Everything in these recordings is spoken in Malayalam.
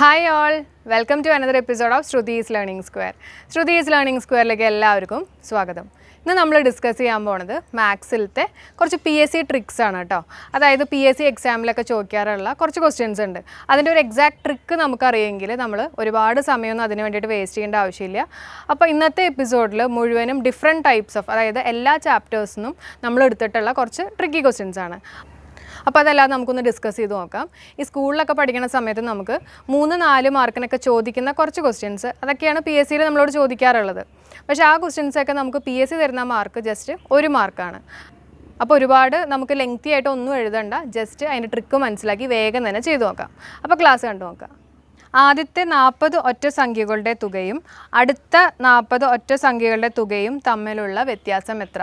Hi all, welcome to another episode of Shrutis Learning Square. Shrutis Learning Square like എല്ലാവർക്കും സ്വാഗതം. ഇന്ന് നമ്മൾ ഡിസ്കസ് ചെയ്യാൻ പോകുന്നത് മാത്സിലത്തെ കുറച്ച് PSC ട്രിക്സ് ആണ് കേട്ടോ. അതായത് PSC എക്സാമിലൊക്കെ ചോദിക്കാറുള്ള കുറച്ച് ക്വസ്റ്റ്യൻസ് ഉണ്ട്. അതിൻ്റെ ഒരു എക്സാക്ട് ട്രിക്ക് നമുക്കറിയെങ്കിൽ നമ്മൾ ഒരുപാട് സമയമൊന്നും അതിന് വേണ്ടിയിട്ട് വേസ്റ്റ് ചെയ്യേണ്ട ആവശ്യമില്ല. അപ്പോൾ ഇന്നത്തെ എപ്പിസോഡിൽ മുഴുവനും ഡിഫറെൻറ്റ് ടൈപ്സ് ഓഫ് അതായത് എല്ലാ ചാപ്റ്റേഴ്സിനും നമ്മൾ എടുത്തിട്ടുള്ള കുറച്ച് ട്രിക്കി ക്വസ്റ്റ്യൻസ് ആണ്. അപ്പോൾ അതല്ലാതെ നമുക്കൊന്ന് ഡിസ്കസ് ചെയ്ത് നോക്കാം. ഈ സ്കൂളിലൊക്കെ പഠിക്കുന്ന സമയത്ത് നമുക്ക് 3-4 മാർക്കിനൊക്കെ ചോദിക്കുന്ന കുറച്ച് ക്വസ്റ്റ്യൻസ് അതൊക്കെയാണ് PSCയിൽ നമ്മളോട് ചോദിക്കാറുള്ളത്. പക്ഷേ ആ ക്വസ്റ്റ്യൻസൊക്കെ നമുക്ക് PSC തരുന്ന മാർക്ക് ജസ്റ്റ് 1 മാർക്കാണ്. അപ്പോൾ ഒരുപാട് നമുക്ക് ലെങ്തി ആയിട്ട് ഒന്നും എഴുതണ്ട, ജസ്റ്റ് അതിൻ്റെ ട്രിക്ക് മനസ്സിലാക്കി വേഗം തന്നെ ചെയ്തു നോക്കാം. അപ്പോൾ ക്ലാസ് കണ്ടു നോക്കാം. ആദ്യത്തെ 40 ഒറ്റ സംഖ്യകളുടെ തുകയും അടുത്ത 40 ഒറ്റ സംഖ്യകളുടെ തുകയും തമ്മിലുള്ള വ്യത്യാസം എത്ര?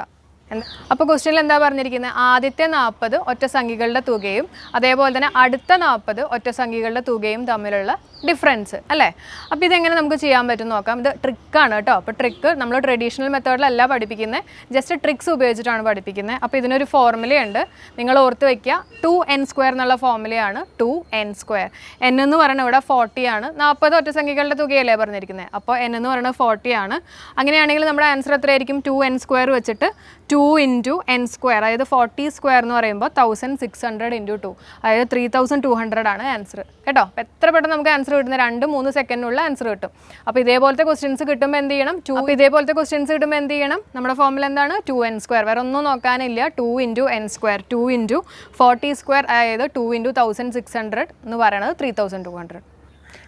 അപ്പോൾ ക്വസ്റ്റ്യനിൽ എന്താ പറഞ്ഞിരിക്കുന്നത്? ആദ്യത്തെ 40 ഒറ്റ സംഖ്യകളുടെ തുകയും അതേപോലെ തന്നെ അടുത്ത 40 ഒറ്റ സംഖ്യകളുടെ തുകയും തമ്മിലുള്ള ഡിഫറൻസ് അല്ലേ? അപ്പോൾ ഇതെങ്ങനെ നമുക്ക് ചെയ്യാൻ പറ്റും നോക്കാം. ഇത് ട്രിക്കാണ് കേട്ടോ. അപ്പോൾ ട്രിക്ക് നമ്മൾ ട്രഡീഷണൽ മെത്തേഡിലല്ല പഠിപ്പിക്കുന്നത്, ജസ്റ്റ് ട്രിക്സ് ഉപയോഗിച്ചിട്ടാണ് പഠിപ്പിക്കുന്നത്. അപ്പോൾ ഇതിനൊരു ഫോർമുലയുണ്ട്, നിങ്ങൾ ഓർത്ത് വയ്ക്കുക. 2n² എന്നുള്ള ഫോർമുലയാണ് 2n². n എന്ന് പറയുന്നത് ഇവിടെ 40 ആണ്. 40 ഒറ്റ സംഖ്യകളുടെ തുകയല്ലേ പറഞ്ഞിരിക്കുന്നത്, അപ്പോൾ n എന്ന് പറയുന്നത് 40 ആണ്. അങ്ങനെയാണെങ്കിൽ നമ്മുടെ ആൻസർ എത്രയായിരിക്കും? 2n² വെച്ചിട്ട് 2 × n², അതായത് 40² എന്ന് പറയുമ്പോൾ 1600 × 2, അതായത് 3200 ആണ് ആൻസർ കേട്ടോ. അപ്പോൾ എത്ര പെട്ടെന്ന് നമുക്ക് ആൻസർ കിട്ടുന്നത്? 2-3 സെക്കൻഡിനുള്ള ആൻസർ കിട്ടും. അപ്പോൾ ഇതേപോലത്തെ ക്വസ്റ്റ്യൻസ് കിട്ടുമ്പോൾ എന്ത് ചെയ്യണം? നമ്മുടെ ഫോർമുല എന്താണ്? 2n². വേറെ ഒന്നും നോക്കാനില്ല. 2 × n², 2 × 40², അതായത് 2 × 1600 എന്ന് പറയുന്നത് 3200.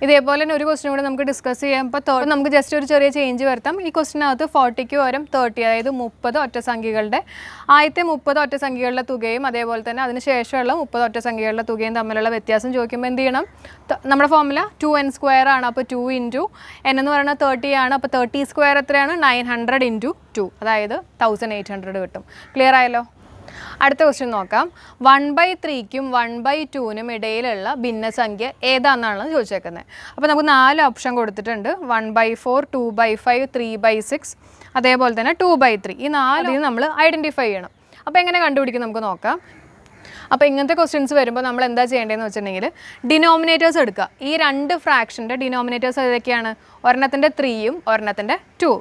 ഇതേപോലെ തന്നെ ഒരു ക്വസ്റ്റ്യൻ കൂടെ നമുക്ക് ഡിസ്കസ് ചെയ്യാം. അപ്പോൾ നമുക്ക് ജസ്റ്റ് ഒരു ചെറിയ ചേഞ്ച് വരുത്താം. ഈ ക്വസ്റ്റിനകത്ത് 40ക്ക് പകരം 30, അതായത് 30 ഒറ്റ സംഖ്യകളുടെ ആദ്യത്തെ 30 ഒറ്റ സംഖ്യകളുടെ തുകയും അതേപോലെ തന്നെ അതിന് ശേഷമുള്ള 30 ഒറ്റ സംഖ്യകളുടെ തുകയും തമ്മിലുള്ള വ്യത്യാസം ചോദിക്കുമ്പോൾ എന്ത് ചെയ്യണം? നമ്മുടെ ഫോർമുല 2n² ആണ്. അപ്പോൾ 2 × n എന്ന് പറയുന്നത് 30 ആണ്. അപ്പോൾ 30² എത്രയാണ്? 900 × 2, അതായത് 1800 കിട്ടും. ക്ലിയർ ആയല്ലോ? അടുത്ത ക്വസ്റ്റ്യൻ നോക്കാം. 1/3ക്കും 1/2നും ഇടയിലുള്ള ഭിന്നസംഖ്യ ഏതാണെന്നാണ് ചോദിച്ചേക്കുന്നത്. അപ്പോൾ നമുക്ക് 4 ഓപ്ഷൻ കൊടുത്തിട്ടുണ്ട്. 1/4, 2/5, 3/6, അതേപോലെ തന്നെ 2/3. ഈ 4 നമ്മൾ ഐഡൻറ്റിഫൈ ചെയ്യണം. അപ്പോൾ എങ്ങനെ കണ്ടുപിടിക്കും നമുക്ക് നോക്കാം. അപ്പോൾ ഇങ്ങനത്തെ ക്വസ്റ്റ്യൻസ് വരുമ്പോൾ നമ്മൾ എന്താ ചെയ്യേണ്ടതെന്ന് വെച്ചിട്ടുണ്ടെങ്കിൽ ഡിനോമിനേറ്റേഴ്സ് എടുക്കുക. ഈ 2 ഫ്രാക്ഷൻ്റെ ഡിനോമിനേറ്റേഴ്സ് ഏതൊക്കെയാണ്? ഒരെണ്ണത്തിൻ്റെ 3യും ഒരെണ്ണത്തിൻ്റെ 2.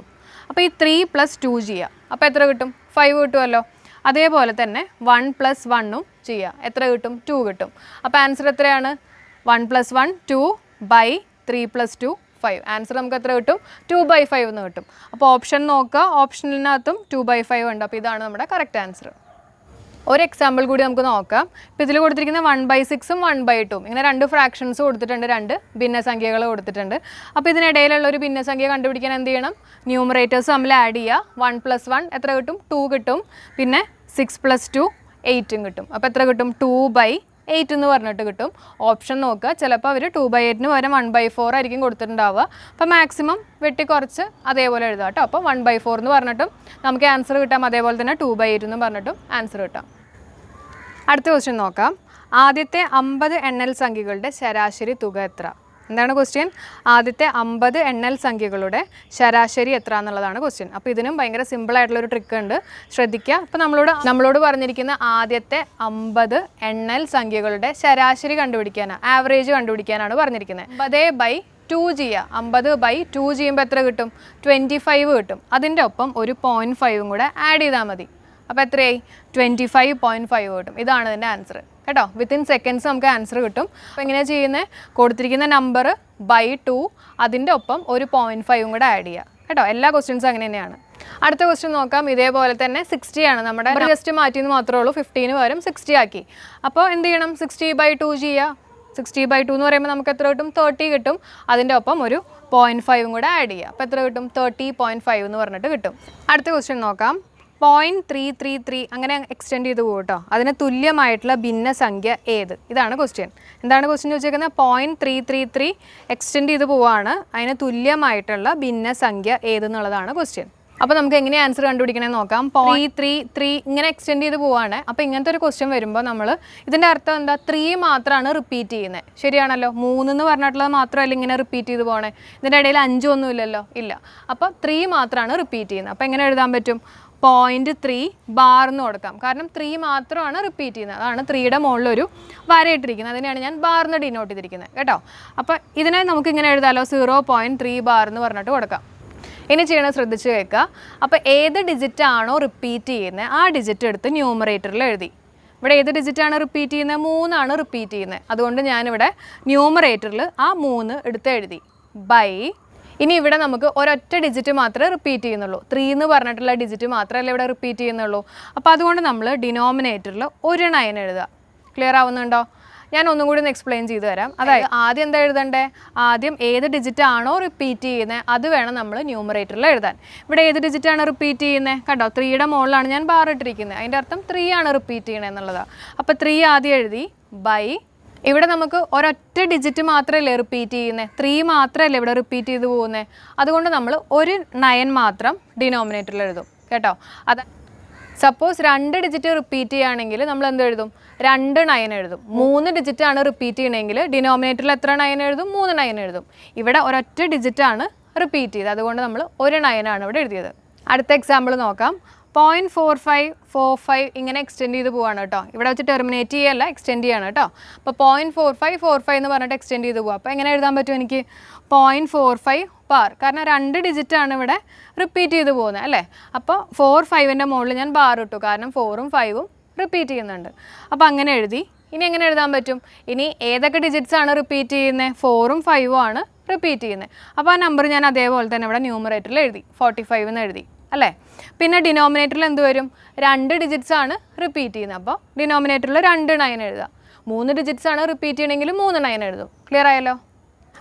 അപ്പോൾ ഈ 3 + 2 ചെയ്യുക. അപ്പോൾ എത്ര കിട്ടും? 5 കിട്ടുമല്ലോ. അതേപോലെ തന്നെ 1 + 1ഉം ചെയ്യുക. എത്ര കിട്ടും? 2 കിട്ടും. അപ്പോൾ ആൻസർ എത്രയാണ്? 1 + 1 2/3 + 2 5. ആൻസർ നമുക്ക് എത്ര കിട്ടും? 2/5 എന്ന് കിട്ടും. അപ്പോൾ ഓപ്ഷൻ നോക്കുക, ഓപ്ഷനിനകത്തും 2/5 ഉണ്ട്. അപ്പോൾ ഇതാണ് നമ്മുടെ കറക്റ്റ് ആൻസർ. ഒരു എക്സാമ്പിൾ കൂടി നമുക്ക് നോക്കാം. ഇപ്പോൾ ഇതിൽ കൊടുത്തിരിക്കുന്ന 1/6ഉം 1/2ഉം ഇങ്ങനെ 2 ഫ്രാക്ഷൻസ് കൊടുത്തിട്ടുണ്ട്, 2 ഭിന്നസംഖ്യകൾ കൊടുത്തിട്ടുണ്ട്. അപ്പോൾ ഇതിനിടയിലുള്ള ഒരു ഭിന്നസംഖ്യ കണ്ടുപിടിക്കാൻ എന്ത് ചെയ്യണം? ന്യൂമറേറ്റേഴ്സ് തമ്മിൽ ആഡ് ചെയ്യുക. 1 + 1 എത്ര കിട്ടും? 2 കിട്ടും. പിന്നെ 6 + 2 8ഉം കിട്ടും. അപ്പോൾ എത്ര കിട്ടും? 2/8 എന്ന് പറഞ്ഞിട്ട് കിട്ടും. ഓപ്ഷൻ നോക്കുക, ചിലപ്പോൾ അവർ 2/8ന് പകരം 1/4 ആയിരിക്കും കൊടുത്തിട്ടുണ്ടാവുക. അപ്പോൾ മാക്സിമം വെട്ടിക്കുറച്ച് അതേപോലെ എഴുതാം കേട്ടോ. അപ്പോൾ 1/4 എന്ന് പറഞ്ഞിട്ടും നമുക്ക് ആൻസർ കിട്ടാം, അതേപോലെ തന്നെ 2/8 എന്ന് പറഞ്ഞിട്ടും ആൻസർ കിട്ടാം. അടുത്ത ക്വസ്റ്റ്യൻ നോക്കാം. ആദ്യത്തെ 50 എണ്ണൽ സംഖ്യകളുടെ ശരാശരി തുക എത്ര? എന്താണ് ക്വസ്റ്റ്യൻ? ആദ്യത്തെ 50 എണ്ണൽ സംഖ്യകളുടെ ശരാശരി എത്ര എന്നുള്ളതാണ് ക്വസ്റ്റ്യൻ. അപ്പോൾ ഇതിനും ഭയങ്കര സിമ്പിളായിട്ടുള്ളൊരു ട്രിക്ക് ഉണ്ട്, ശ്രദ്ധിക്കുക. അപ്പോൾ നമ്മളോട് പറഞ്ഞിരിക്കുന്ന ആദ്യത്തെ 50 എണ്ണൽ സംഖ്യകളുടെ ശരാശരി കണ്ടുപിടിക്കാനാണ്, ആവറേജ് കണ്ടുപിടിക്കാനാണ് പറഞ്ഞിരിക്കുന്നത്. 50/2 ചെയ്യുക. 50/2 ചെയ്യുമ്പോൾ എത്ര കിട്ടും? 25 കിട്ടും. അതിൻ്റെ ഒപ്പം ഒരു 0.5ഉം കൂടെ ആഡ് ചെയ്താൽ മതി. അപ്പോൾ എത്രയായി? 25.5 കിട്ടും. ഇതാണ് ഇതിൻ്റെ ആൻസർ കേട്ടോ. വിത്തിൻ സെക്കൻഡ്സ് നമുക്ക് ആൻസർ കിട്ടും. അപ്പോൾ എങ്ങനെയാണ് ചെയ്യുന്നത്? കൊടുത്തിരിക്കുന്ന നമ്പർ /2 അതിൻ്റെ ഒപ്പം ഒരു 0.5ഉം കൂടെ ആഡ് ചെയ്യുക കേട്ടോ. എല്ലാ ക്വസ്റ്റ്യൻസും അങ്ങനെ തന്നെയാണ്. അടുത്ത ക്വസ്റ്റ്യൻ നോക്കാം. ഇതേപോലെ തന്നെ 60 ആണ്. നമ്മുടെ ജസ്റ്റ് മാറ്റിയെന്ന് മാത്രമേ ഉള്ളൂ. 50ന് പകരം 60 ആക്കി. അപ്പോൾ എന്ത് ചെയ്യണം? 60/2 ചെയ്യുക. 60/2 എന്ന് പറയുമ്പോൾ നമുക്ക് എത്ര കിട്ടും? 30 കിട്ടും. അതിൻ്റെ ഒപ്പം ഒരു 0.5ഉം കൂടെ ആഡ് ചെയ്യുക. അപ്പോൾ എത്ര കിട്ടും? 30.5 എന്ന് പറഞ്ഞിട്ട് കിട്ടും. അടുത്ത ക്വസ്റ്റ്യൻ നോക്കാം. 0.333 അങ്ങനെ എക്സ്റ്റെൻഡ് ചെയ്ത് പോകും കേട്ടോ. അതിന് തുല്യമായിട്ടുള്ള ഭിന്നസംഖ്യ ഏത്? ഇതാണ് ക്വസ്റ്റ്യൻ. എന്താണ് ക്വസ്റ്റ്യൻ ചോദിച്ചേക്കുന്നത്? 0.333 എക്സ്റ്റെൻഡ് ചെയ്ത് പോവുകയാണ്. അതിന് തുല്യമായിട്ടുള്ള ഭിന്നസംഖ്യ ഏതെന്നുള്ളതാണ് ക്വസ്റ്റ്യൻ. അപ്പോൾ നമുക്ക് എങ്ങനെ ആൻസർ കണ്ടുപിടിക്കണമെന്ന് നോക്കാം. 0.333 ഇങ്ങനെ എക്സ്റ്റെൻഡ് ചെയ്ത് പോവുകയാണ്. അപ്പോൾ ഇങ്ങനത്തെ ഒരു ക്വസ്റ്റ്യൻ വരുമ്പോൾ നമ്മൾ ഇതിൻ്റെ അർത്ഥം എന്താ? 3 മാത്രമാണ് റിപ്പീറ്റ് ചെയ്യുന്നത്. ശരിയാണല്ലോ? 3 എന്ന് പറഞ്ഞിട്ടുള്ളത് മാത്രമല്ല ഇങ്ങനെ റിപ്പീറ്റ് ചെയ്ത് പോകണേ. ഇതിൻ്റെ ഇടയിൽ 5 ഒന്നും ഇല്ലല്ലോ? ഇല്ല. അപ്പോൾ 3 മാത്രമാണ് റിപ്പീറ്റ് ചെയ്യുന്നത്. അപ്പോൾ എങ്ങനെ എഴുതാൻ പറ്റും? 0.3 ബാർ എന്ന് കൊടുക്കാം. കാരണം 3 മാത്രമാണ് റിപ്പീറ്റ് ചെയ്യുന്നത്. അതാണ് 3യുടെ മുകളിലൊരു വരയിട്ടിരിക്കുന്നത്. അതിനെയാണ് ഞാൻ ബാർ എന്ന് ഡിനോട്ട് ചെയ്തിരിക്കുന്നത് കേട്ടോ. അപ്പോൾ ഇതിനെ നമുക്ക് ഇങ്ങനെ എഴുതാമല്ലോ, 0.3 ബാർ എന്ന് പറഞ്ഞിട്ട് കൊടുക്കാം. ഇനി ചെയ്യണത് ശ്രദ്ധിച്ച് കേൾക്കുക. അപ്പോൾ ഏത് ഡിജിറ്റ് ആണോ റിപ്പീറ്റ് ചെയ്യുന്നത് ആ ഡിജിറ്റ് എടുത്ത് ന്യൂമറേറ്ററിൽ എഴുതി. ഇവിടെ ഏത് ഡിജിറ്റാണ് റിപ്പീറ്റ് ചെയ്യുന്നത്? 3 ആണ് റിപ്പീറ്റ് ചെയ്യുന്നത്. അതുകൊണ്ട് ഞാനിവിടെ ന്യൂമറേറ്ററിൽ ആ 3 എടുത്ത് എഴുതി. ബൈ, ഇനി ഇവിടെ നമുക്ക് ഒരൊറ്റ ഡിജിറ്റ് മാത്രമേ റിപ്പീറ്റ് ചെയ്യുന്നുള്ളൂ. 3 എന്ന് പറഞ്ഞിട്ടുള്ള ഡിജിറ്റ് മാത്രമല്ലേ ഇവിടെ റിപ്പീറ്റ് ചെയ്യുന്നുള്ളൂ. അപ്പോൾ അതുകൊണ്ട് നമ്മൾ ഡിനോമിനേറ്ററിൽ ഒരു 9 എഴുതുക. ക്ലിയർ ആവുന്നുണ്ടോ? ഞാൻ ഒന്നും കൂടി ഒന്ന് എക്സ്പ്ലെയിൻ ചെയ്തു തരാം. അതായത് ആദ്യം എന്താ എഴുതണ്ടേ? ആദ്യം ഏത് ഡിജിറ്റ് ആണോ റിപ്പീറ്റ് ചെയ്യുന്നത് അത് വേണം നമ്മൾ ന്യൂമറേറ്ററിൽ എഴുതാൻ. ഇവിടെ ഏത് ഡിജിറ്റാണ് റിപ്പീറ്റ് ചെയ്യുന്നത്? കണ്ടോ, 3യുടെ മുകളിലാണ് ഞാൻ ബാർ ഇട്ടിരിക്കുന്നത്. അതിൻ്റെ അർത്ഥം 3 ആണ് റിപ്പീറ്റ് ചെയ്യണത് എന്നുള്ളതാണ്. അപ്പോൾ 3 ആദ്യം എഴുതി. ബൈ, ഇവിടെ നമുക്ക് ഒരൊറ്റ ഡിജിറ്റ് മാത്രമല്ലേ റിപ്പീറ്റ് ചെയ്യുന്നത്, 3 മാത്രമല്ലേ ഇവിടെ റിപ്പീറ്റ് ചെയ്ത് പോകുന്നത്. അതുകൊണ്ട് നമ്മൾ ഒരു 9 മാത്രം ഡിനോമിനേറ്ററിൽ എഴുതും കേട്ടോ. അത് സപ്പോസ് 2 ഡിജിറ്റ് റിപ്പീറ്റ് ചെയ്യുകയാണെങ്കിൽ നമ്മൾ എന്ത് എഴുതും? 2 9 എഴുതും. 3 ഡിജിറ്റാണ് റിപ്പീറ്റ് ചെയ്യണമെങ്കിൽ ഡിനോമിനേറ്ററിൽ എത്ര 9 എഴുതും? 3 9 എഴുതും. ഇവിടെ ഒരൊറ്റ ഡിജിറ്റാണ് റിപ്പീറ്റ് ചെയ്തത്. അതുകൊണ്ട് നമ്മൾ ഒരു 9 ആണ് ഇവിടെ എഴുതിയത്. അടുത്ത എക്സാമ്പിൾ നോക്കാം. 0.4545 ഇങ്ങനെ എക്സ്റ്റെൻഡ് ചെയ്ത് പോവാണ് കേട്ടോ. ഇവിടെ വെച്ച് ടെർമിനേറ്റ് ചെയ്യല്ല, എക്സ്റ്റെൻഡ് ചെയ്യാണ് കേട്ടോ. അപ്പോൾ 0.4545 എന്ന് പറഞ്ഞിട്ട് എക്സ്റ്റെൻഡ് ചെയ്ത് പോവാം. അപ്പോൾ എങ്ങനെ എഴുതാൻ പറ്റും എനിക്ക്? 0.45 ബാർ. കാരണം 2 ഡിജിറ്റാണ് ഇവിടെ റിപ്പീറ്റ് ചെയ്ത് പോകുന്നത് അല്ലേ. അപ്പോൾ 4 5ൻ്റെ മുകളിൽ ഞാൻ ബാർ ഇട്ടു. കാരണം 4ഉം 5ഉം റിപ്പീറ്റ് ചെയ്യുന്നുണ്ട്. അപ്പോൾ അങ്ങനെ എഴുതി. ഇനി എങ്ങനെ എഴുതാൻ പറ്റും? ഇനി ഏതൊക്കെ ഡിജിറ്റ്സ് ആണ് റിപ്പീറ്റ് ചെയ്യുന്നത്? 4ഉം 5ഉം ആണ് റിപ്പീറ്റ് ചെയ്യുന്നത്. അപ്പോൾ ആ നമ്പർ ഞാൻ അതേപോലെ തന്നെ ഇവിടെ ന്യൂമറേറ്ററിൽ എഴുതി, 45 എന്ന് എഴുതി അല്ലേ. പിന്നെ ഡിനോമിനേറ്ററിൽ എന്ത് വരും? 2 ഡിജിറ്റ്സ് ആണ് റിപ്പീറ്റ് ചെയ്യുന്നത്. അപ്പോൾ ഡിനോമിനേറ്ററിൽ 2 9 എഴുതുക. 3 ഡിജിറ്റ്സ് ആണ് റിപ്പീറ്റ് ചെയ്യണമെങ്കിൽ 3 9 എഴുതും. ക്ലിയർ ആയല്ലോ?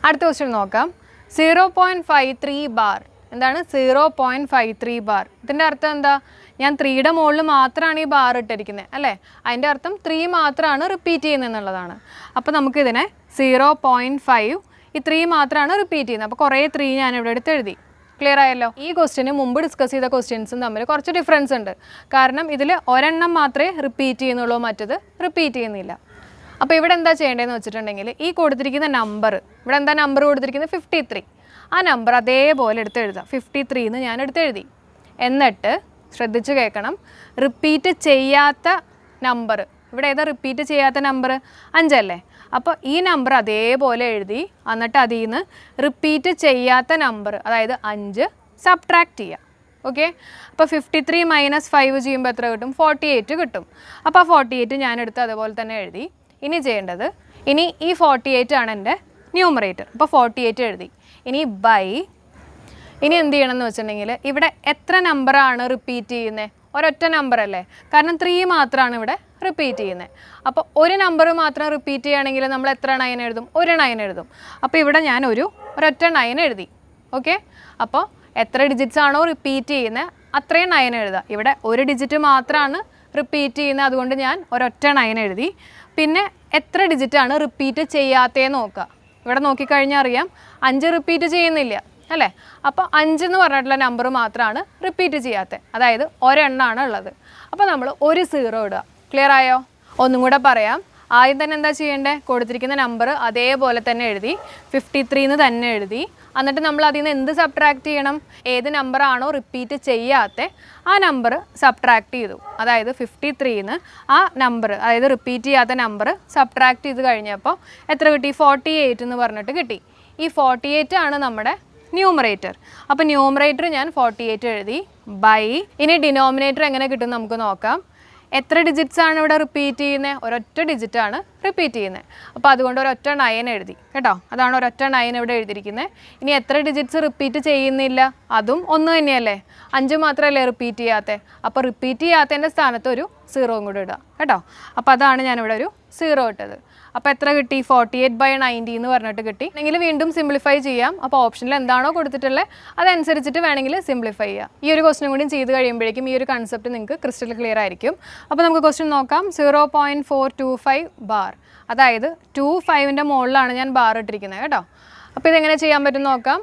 അടുത്ത ക്വസ്റ്റ്യൻ നോക്കാം. 0.53 ബാർ. എന്താണ് 0.53 ബാർ? ഇതിൻ്റെ അർത്ഥം എന്താ? ഞാൻ 3യുടെ മുകളിൽ മാത്രമാണ് ഈ ബാർ ഇട്ടിരിക്കുന്നത് അല്ലേ. അതിൻ്റെ അർത്ഥം 3 മാത്രമാണ് റിപ്പീറ്റ് ചെയ്യുന്നത് എന്നുള്ളതാണ്. അപ്പോൾ നമുക്കിതിനെ 0.5 ഈ 3 മാത്രമാണ് റിപ്പീറ്റ് ചെയ്യുന്നത്. അപ്പോൾ കുറേ 3 ഞാൻ ഇവിടെ എടുത്ത് എഴുതി. ക്ലിയർ ആയല്ലോ? ഈ ക്വസ്റ്റ്യന് മുമ്പ് ഡിസ്കസ് ചെയ്ത ക്വസ്റ്റ്യൻസും തമ്മിൽ കുറച്ച് ഡിഫറൻസ് ഉണ്ട്. കാരണം ഇതിൽ ഒരെണ്ണം മാത്രമേ റിപ്പീറ്റ് ചെയ്യുന്നുള്ളൂ, മറ്റത് റിപ്പീറ്റ് ചെയ്യുന്നില്ല. അപ്പോൾ ഇവിടെ എന്താ ചെയ്യേണ്ടതെന്ന് വെച്ചിട്ടുണ്ടെങ്കിൽ ഈ കൊടുത്തിരിക്കുന്ന നമ്പർ, ഇവിടെ എന്താ നമ്പർ കൊടുത്തിരിക്കുന്നത്? 53. ആ നമ്പർ അതേപോലെ എടുത്ത് എഴുതാം. 53 എന്ന് ഞാൻ എടുത്ത് എഴുതി. എന്നിട്ട് ശ്രദ്ധിച്ച് കേൾക്കണം, റിപ്പീറ്റ് ചെയ്യാത്ത നമ്പർ, ഇവിടെ ഏതാ റിപ്പീറ്റ് ചെയ്യാത്ത നമ്പർ? 5 അല്ലേ. അപ്പോൾ ഈ നമ്പർ അതേപോലെ എഴുതി. എന്നിട്ട് അതിൽ നിന്ന് റിപ്പീറ്റ് ചെയ്യാത്ത നമ്പർ, അതായത് 5 സബ്ട്രാക്ട് ചെയ്യുക. ഓക്കെ. അപ്പോൾ 53 - 5 ചെയ്യുമ്പോൾ എത്ര കിട്ടും? 48 കിട്ടും. അപ്പോൾ ആ 48 ഞാനെടുത്ത് അതുപോലെ തന്നെ എഴുതി. ഇനി ചെയ്യേണ്ടത്, ഇനി ഈ 48 ആണ് എൻ്റെ ന്യൂമറേറ്റർ. അപ്പോൾ 48 എഴുതി. ഇനി ബൈ, ഇനി എന്ത് ചെയ്യണമെന്ന് വെച്ചിട്ടുണ്ടെങ്കിൽ ഇവിടെ എത്ര നമ്പറാണ് റിപ്പീറ്റ് ചെയ്യുന്നത്? ഒരൊറ്റ നമ്പർ അല്ലേ. കാരണം 3 മാത്രമാണ് ഇവിടെ റിപ്പീറ്റ് ചെയ്യുന്നത്. അപ്പോൾ ഒരു നമ്പർ മാത്രം റിപ്പീറ്റ് ചെയ്യുകയാണെങ്കിൽ നമ്മൾ എത്ര 9 എഴുതും? ഒരു 9 എഴുതും. അപ്പോൾ ഇവിടെ ഞാൻ ഒരൊറ്റ 9 എഴുതി. ഓക്കെ. അപ്പോൾ എത്ര ഡിജിറ്റ്സ് ആണോ റിപ്പീറ്റ് ചെയ്യുന്നത് അത്രയും 9 എഴുതുക. ഇവിടെ ഒരു ഡിജിറ്റ് മാത്രമാണ് റിപ്പീറ്റ് ചെയ്യുന്നത്, അതുകൊണ്ട് ഞാൻ ഒരൊറ്റ 9 എഴുതി. പിന്നെ എത്ര ഡിജിറ്റാണ് റിപ്പീറ്റ് ചെയ്യാത്തതെന്ന് നോക്കുക. ഇവിടെ നോക്കിക്കഴിഞ്ഞാൽ അറിയാം 5 റിപ്പീറ്റ് ചെയ്യുന്നില്ല അല്ലേ. അപ്പോൾ 5 എന്ന് പറഞ്ഞിട്ടുള്ള നമ്പർ മാത്രമാണ് റിപ്പീറ്റ് ചെയ്യാത്തത്, അതായത് ഒരെണ്ണമാണ് ഉള്ളത്. അപ്പോൾ നമ്മൾ ഒരു 0 ഇടുക. ക്ലിയർ ആയോ? ഒന്നും കൂടെ പറയാം. ആദ്യം തന്നെ എന്താ ചെയ്യേണ്ടത്? കൊടുത്തിരിക്കുന്ന നമ്പർ അതേപോലെ തന്നെ എഴുതി, 53 എന്ന് തന്നെ എഴുതി. എന്നിട്ട് നമ്മൾ അതിൽ നിന്ന് എന്ത് സബ്ട്രാക്ട് ചെയ്യണം? ഏത് നമ്പറാണോ റിപ്പീറ്റ് ചെയ്യാത്ത ആ നമ്പർ സബ്ട്രാക്ട് ചെയ്തു. അതായത് 53ന്ന് ആ നമ്പർ, അതായത് റിപ്പീറ്റ് ചെയ്യാത്ത നമ്പർ സബ്ട്രാക്ട് ചെയ്ത് കഴിഞ്ഞപ്പോൾ എത്ര കിട്ടി? 48 എന്ന് പറഞ്ഞിട്ട് കിട്ടി. ഈ 48 ആണ് നമ്മുടെ ന്യൂമറേറ്റർ. അപ്പോൾ ന്യൂമറേറ്റർ ഞാൻ 48 എഴുതി. ബൈ, ഇനി ഡിനോമിനേറ്റർ എങ്ങനെ കിട്ടും നമുക്ക് നോക്കാം. എത്ര ഡിജിറ്റ്സ് ആണ് ഇവിടെ റിപ്പീറ്റ് ചെയ്യുന്നത്? ഒരൊറ്റ ഡിജിറ്റാണ് റിപ്പീറ്റ് ചെയ്യുന്നത്. അപ്പോൾ അതുകൊണ്ട് ഒരൊറ്റ 9 എഴുതി കേട്ടോ. അതാണ് ഒരൊറ്റ 9 ഇവിടെ എഴുതിയിരിക്കുന്നത്. ഇനി എത്ര ഡിജിറ്റ്സ് റിപ്പീറ്റ് ചെയ്യുന്നില്ല? അതും 1 തന്നെയല്ലേ. 5 മാത്രമല്ലേ റിപ്പീറ്റ് ചെയ്യാത്തത്. അപ്പോൾ റിപ്പീറ്റ് ചെയ്യാത്തതിൻ്റെ സ്ഥാനത്ത് ഒരു 0 കൂടെ ഇടുക കേട്ടോ. അപ്പോൾ അതാണ് ഞാനിവിടെ ഒരു 0 ഇട്ടത്. അപ്പോൾ എത്ര കിട്ടി? 48/90 എന്ന് പറഞ്ഞിട്ട് കിട്ടി. അല്ലെങ്കിൽ വീണ്ടും സിംപ്ലിഫൈ ചെയ്യാം. അപ്പോൾ ഓപ്ഷനിൽ എന്താണോ കൊടുത്തിട്ടുള്ളത് അതനുസരിച്ചിട്ട് വേണമെങ്കിൽ സിംപ്ലിഫൈ ചെയ്യാം. ഈ ഒരു ക്വസ്റ്റ്യൻ കൂടി ചെയ്ത് കഴിയുമ്പോഴേക്കും ഈ ഒരു കൺസെപ്റ്റ് നിങ്ങൾക്ക് ക്രിസ്റ്റൽ ക്ലിയർ ആയിരിക്കും. അപ്പോൾ നമുക്ക് ക്വസ്റ്റ്യൻ നോക്കാം. 0.425 ബാർ, അതായത് 25ൻ്റെ മുകളിലാണ് ഞാൻ ബാർ ഇട്ടിരിക്കുന്നത് കേട്ടോ. അപ്പോൾ ഇതെങ്ങനെ ചെയ്യാൻ പറ്റും നോക്കാം.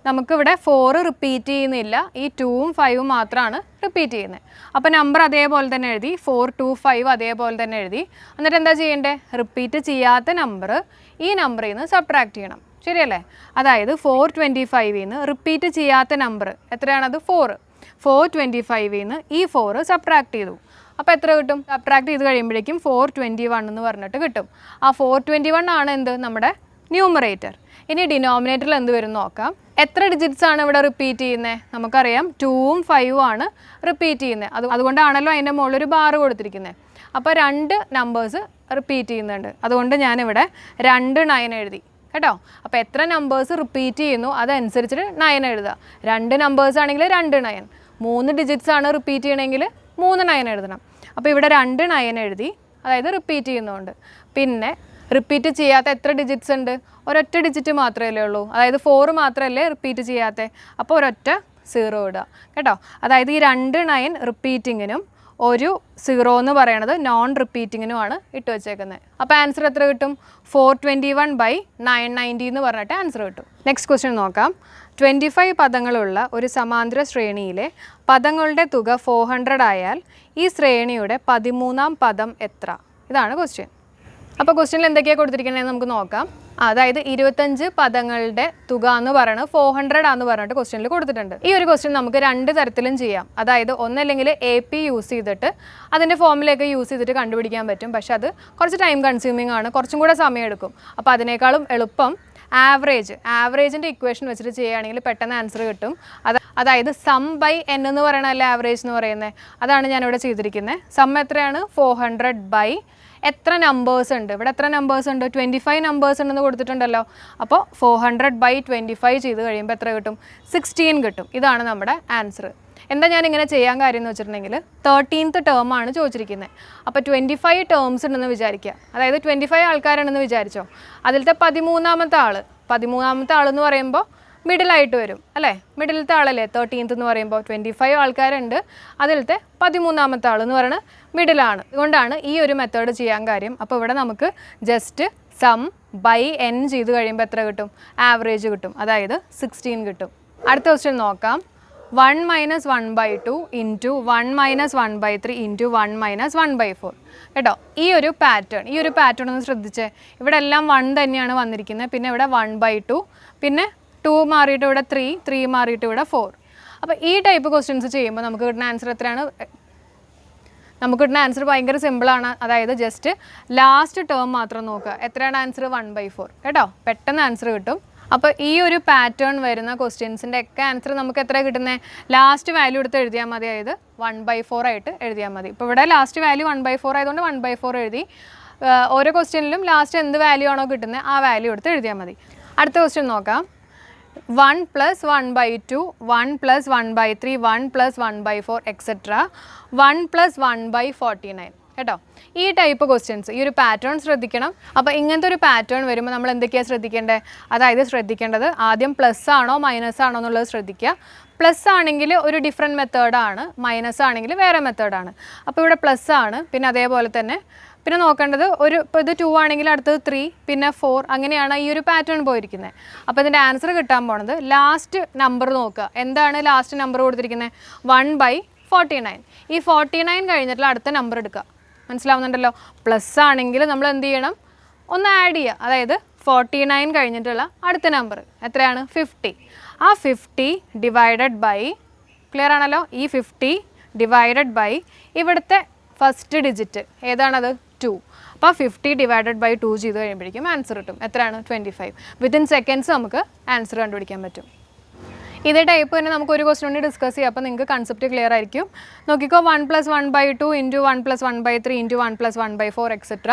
നമുക്കിവിടെ 4 റിപ്പീറ്റ് ചെയ്യുന്നില്ല, ഈ 2ഉം 5ഉം മാത്രമാണ് റിപ്പീറ്റ് ചെയ്യുന്നത്. അപ്പോൾ നമ്പർ അതേപോലെ തന്നെ എഴുതി, 4 2 5 അതേപോലെ തന്നെ എഴുതി. എന്നിട്ട് എന്താ ചെയ്യേണ്ടത്? റിപ്പീറ്റ് ചെയ്യാത്ത നമ്പർ ഈ നമ്പറിൽ നിന്ന് സബ്ട്രാക്ട് ചെയ്യണം. ശരിയല്ലേ? അതായത് 425ൽ നിന്ന് റിപ്പീറ്റ് ചെയ്യാത്ത നമ്പർ എത്രയാണത്? 4. 425 നിന്ന് ഈ 4 സബ്ട്രാക്ട് ചെയ്തു. അപ്പോൾ എത്ര കിട്ടും? സബ്ട്രാക്ട് ചെയ്ത് കഴിയുമ്പോഴേക്കും 421 എന്ന് പറഞ്ഞിട്ട് കിട്ടും. ആ 421 ആണ് എന്ത്? നമ്മുടെ ന്യൂമറേറ്റർ. ഇനി ഡിനോമിനേറ്ററിൽ എന്ത് വരും നോക്കാം. എത്ര ഡിജിറ്റ്സ് ആണ് ഇവിടെ റിപ്പീറ്റ് ചെയ്യുന്നത്? നമുക്കറിയാം 2ഉം 5ഉം ആണ് റിപ്പീറ്റ് ചെയ്യുന്നത്. അതുകൊണ്ടാണല്ലോ അതിൻ്റെ മുകളിൽ ഒരു ബാർ കൊടുത്തിരിക്കുന്നത്. അപ്പോൾ 2 നമ്പേഴ്സ് റിപ്പീറ്റ് ചെയ്യുന്നുണ്ട്. അതുകൊണ്ട് ഞാനിവിടെ 2 9 എഴുതി കേട്ടോ. അപ്പോൾ എത്ര നമ്പേഴ്സ് റിപ്പീറ്റ് ചെയ്യുന്നു അതനുസരിച്ചിട്ട് 9 എഴുതുക. 2 നമ്പേഴ്സ് ആണെങ്കിൽ 2 9, 3 ഡിജിറ്റ്സ് ആണ് റിപ്പീറ്റ് ചെയ്യണമെങ്കിൽ 3 9 എഴുതണം. അപ്പോൾ ഇവിടെ 2 9 എഴുതി, അതായത് റിപ്പീറ്റ് ചെയ്യുന്നുണ്ട്. പിന്നെ റിപ്പീറ്റ് ചെയ്യാത്ത എത്ര ഡിജിറ്റ്സ് ഉണ്ട്? ഒരൊറ്റ ഡിജിറ്റ് മാത്രമേ ഉള്ളൂ, അതായത് 4 മാത്രമല്ലേ റിപ്പീറ്റ് ചെയ്യാത്ത. അപ്പോൾ ഒരൊറ്റ 0 ഇടുക കേട്ടോ. അതായത് ഈ 2 9 റിപ്പീറ്റിങ്ങിനും ഒരു 0 എന്ന് പറയണത് നോൺ റിപ്പീറ്റിങ്ങിനുമാണ് ഇട്ട് വെച്ചേക്കുന്നത്. അപ്പോൾ ആൻസർ എത്ര കിട്ടും? 421/990 എന്ന് പറഞ്ഞിട്ട് ആൻസർ കിട്ടും. നെക്സ്റ്റ് ക്വസ്റ്റ്യൻ നോക്കാം. 25 പദങ്ങളുള്ള ഒരു സമാന്തര ശ്രേണിയിലെ പദങ്ങളുടെ തുക 400 ആയാൽ ഈ ശ്രേണിയുടെ 13ാം പദം എത്ര? ഇതാണ് ക്വസ്റ്റ്യൻ. അപ്പോൾ ക്വസ്റ്റ്യനിൽ എന്തൊക്കെയാണ് കൊടുത്തിരിക്കുന്നത് നമുക്ക് നോക്കാം. അതായത് 25 പദങ്ങളുടെ തുക എന്ന് പറയുന്നത് 400 ആണെന്ന് പറഞ്ഞിട്ട് ക്വസ്റ്റ്യനിൽ കൊടുത്തിട്ടുണ്ട്. ഈ ഒരു ക്വസ്റ്റ്യൻ നമുക്ക് 2 തരത്തിലും ചെയ്യാം. അതായത് ഒന്നല്ലെങ്കിൽ AP യൂസ് ചെയ്തിട്ട് അതിൻ്റെ ഫോമിലേക്ക് യൂസ് ചെയ്തിട്ട് കണ്ടുപിടിക്കാൻ പറ്റും. പക്ഷെ അത് കുറച്ച് ടൈം കൺസ്യൂമിംഗ് ആണ്, കുറച്ചും കൂടെ സമയം എടുക്കും. അപ്പോൾ അതിനേക്കാളും എളുപ്പം ആവറേജിൻ്റെ ഇക്വേഷൻ വെച്ചിട്ട് ചെയ്യുകയാണെങ്കിൽ പെട്ടെന്ന് ആൻസർ കിട്ടും. അതായത് സം ബൈ n എന്ന് പറയണല്ലേ ആവറേജ് എന്ന് പറയുന്നത്. അതാണ് ഞാനിവിടെ ചെയ്തിരിക്കുന്നത്. സം എത്രയാണ്? 400 ബൈ എത്ര നമ്പേഴ്സ് ഉണ്ട്? ഇവിടെ എത്ര നമ്പേഴ്സ് ഉണ്ട്? 25 നമ്പേഴ്സ് ഉണ്ടെന്ന് കൊടുത്തിട്ടുണ്ടല്ലോ. അപ്പോൾ 400/25 ചെയ്ത് കഴിയുമ്പോൾ എത്ര കിട്ടും? 16 കിട്ടും. ഇതാണ് നമ്മുടെ ആൻസർ. എന്താ ഞാനിങ്ങനെ ചെയ്യാൻ കാര്യം എന്ന് വെച്ചിട്ടുണ്ടെങ്കിൽ 13th ടേം ആണ് ചോദിച്ചിരിക്കുന്നത്. അപ്പോൾ 25 ടേംസ് ഉണ്ടെന്ന് വിചാരിക്കുക. അതായത് 25 ആൾക്കാരുണ്ടെന്ന് വിചാരിച്ചോ. അതിലത്തെ 13ാമത്തെ ആൾ എന്ന് പറയുമ്പോൾ മിഡിലായിട്ട് വരും അല്ലേ? മിഡിലത്തെ ആളല്ലേ 13th എന്ന് പറയുമ്പോൾ. 25 ആൾക്കാരുണ്ട്, അതിലത്തെ 13ാമത്തെ ആൾ എന്ന് പറയുന്നത് മിഡിലാണ്. അതുകൊണ്ടാണ് ഈ ഒരു മെത്തേഡ് ചെയ്യാൻ കാര്യം. അപ്പോൾ ഇവിടെ നമുക്ക് ജസ്റ്റ് സം ബൈ n ചെയ്ത് കഴിയുമ്പോൾ എത്ര കിട്ടും? ആവറേജ് കിട്ടും, അതായത് 16 കിട്ടും. അടുത്ത ക്വസ്റ്റ്യൻ നോക്കാം. 1 - 1/2 ഇൻറ്റു 1 - 1/3 ഇൻറ്റു 1 - 1/4 കേട്ടോ. ഈ ഒരു പാറ്റേൺ ഒന്ന് ശ്രദ്ധിച്ചേ. ഇവിടെ എല്ലാം 1 തന്നെയാണ് വന്നിരിക്കുന്നത്. പിന്നെ ഇവിടെ 1/2, പിന്നെ 2 മാറിയിട്ട് ഇവിടെ 3 മാറിയിട്ട് ഇവിടെ 4. അപ്പോൾ ഈ ടൈപ്പ് ക്വസ്റ്റ്യൻസ് ചെയ്യുമ്പോൾ നമുക്ക് കിട്ടുന്ന ആൻസർ എത്രയാണ്? നമുക്ക് കിട്ടുന്ന ആൻസർ ഭയങ്കര സിമ്പിളാണ്. അതായത് ജസ്റ്റ് ലാസ്റ്റ് ടേം മാത്രം നോക്കുക. എത്രയാണ് ആൻസർ? 1/4 കേട്ടോ. പെട്ടെന്ന് ആൻസർ കിട്ടും. അപ്പോൾ ഈ ഒരു പാറ്റേൺ വരുന്ന ക്വസ്റ്റ്യൻസിൻ്റെ ഒക്കെ ആൻസർ നമുക്ക് എത്ര കിട്ടുന്നത്? ലാസ്റ്റ് വാല്യൂ എടുത്ത് എഴുതിയാൽ മതി. അതായത് 1/4 ആയിട്ട് എഴുതിയാൽ മതി. ഇപ്പോൾ ഇവിടെ ലാസ്റ്റ് വാല്യൂ 1/4 ആയതുകൊണ്ട് 1/4 എഴുതി. ഓരോ ക്വസ്റ്റ്യനിലും ലാസ്റ്റ് എന്ത് വാല്യൂ ആണോ കിട്ടുന്നത് ആ വാല്യൂ എടുത്ത് എഴുതിയാൽ മതി. അടുത്ത ക്വസ്റ്റ്യൻ നോക്കാം. 1 + 1/2, 1 + 1/3, 1 + 1/4 എക്സെട്ര 1 + 1/49 കേട്ടോ. ഈ ടൈപ്പ് ക്വസ്റ്റ്യൻസ്, ഈ ഒരു പാറ്റേൺ ശ്രദ്ധിക്കണം. അപ്പോൾ ഇങ്ങനത്തെ ഒരു പാറ്റേൺ വരുമ്പോൾ നമ്മൾ എന്തൊക്കെയാണ് ശ്രദ്ധിക്കേണ്ടത്? അതായത് ശ്രദ്ധിക്കേണ്ടത് ആദ്യം പ്ലസ് ആണോ മൈനസ് ആണോ എന്നുള്ളത് ശ്രദ്ധിക്കുക. പ്ലസ് ആണെങ്കിൽ ഒരു ഡിഫറെൻറ്റ് മെത്തേഡാണ്, മൈനസ് ആണെങ്കിൽ വേറെ മെത്തേഡാണ്. അപ്പോൾ ഇവിടെ പ്ലസ് ആണ്. പിന്നെ അതേപോലെ തന്നെ പിന്നെ നോക്കേണ്ടത് ഇപ്പോൾ ഇത് 2 ആണെങ്കിൽ അടുത്തത് 3, പിന്നെ 4, അങ്ങനെയാണ് ഈ ഒരു പാറ്റേൺ പോയിരിക്കുന്നത്. അപ്പോൾ ഇതിൻ്റെ ആൻസർ കിട്ടാൻ പോണത് ലാസ്റ്റ് നമ്പർ നോക്കുക. എന്താണ് ലാസ്റ്റ് നമ്പർ കൊടുത്തിരിക്കുന്നത്? 1/49. ഈ 49 കഴിഞ്ഞിട്ടുള്ള അടുത്ത നമ്പർ എടുക്കുക. മനസ്സിലാവുന്നുണ്ടല്ലോ? പ്ലസ് ആണെങ്കിൽ നമ്മൾ എന്ത് ചെയ്യണം? ഒന്ന് ആഡ് ചെയ്യുക. അതായത് 49 കഴിഞ്ഞിട്ടുള്ള അടുത്ത നമ്പർ എത്രയാണ്? 50. ആ 50 ഡിവൈഡഡ് ബൈ, ക്ലിയർ ആണല്ലോ? ഈ 50 ഡിവൈഡഡ് ബൈ ഇവിടുത്തെ ഫസ്റ്റ് ഡിജിറ്റ് ഏതാണത്? 2. അപ്പോൾ 50 ഡിവൈഡഡ് ബൈ 2 ചെയ്ത് കഴിയുമ്പോഴേക്കും ആൻസർ കിട്ടും. എത്രയാണ്? 25. വിത്തിൻ സെക്കൻഡ്സ് നമുക്ക് ആൻസർ കണ്ടുപിടിക്കാൻ പറ്റും. ഇതേ ടൈപ്പ് തന്നെ നമുക്ക് ഒരു ക്വസ്റ്റ്യൻ കൊണ്ട് ഡിസ്കസ് ചെയ്യാം. അപ്പോൾ നിങ്ങൾക്ക് കൺസെപ്റ്റ് ക്ലിയർ ആയിരിക്കും. നോക്കിക്കോ. 1 + 1/2 ഇൻറ്റു 1 + 1/3 ഇൻറ്റു 1 + 1/4 എക്സെട്ര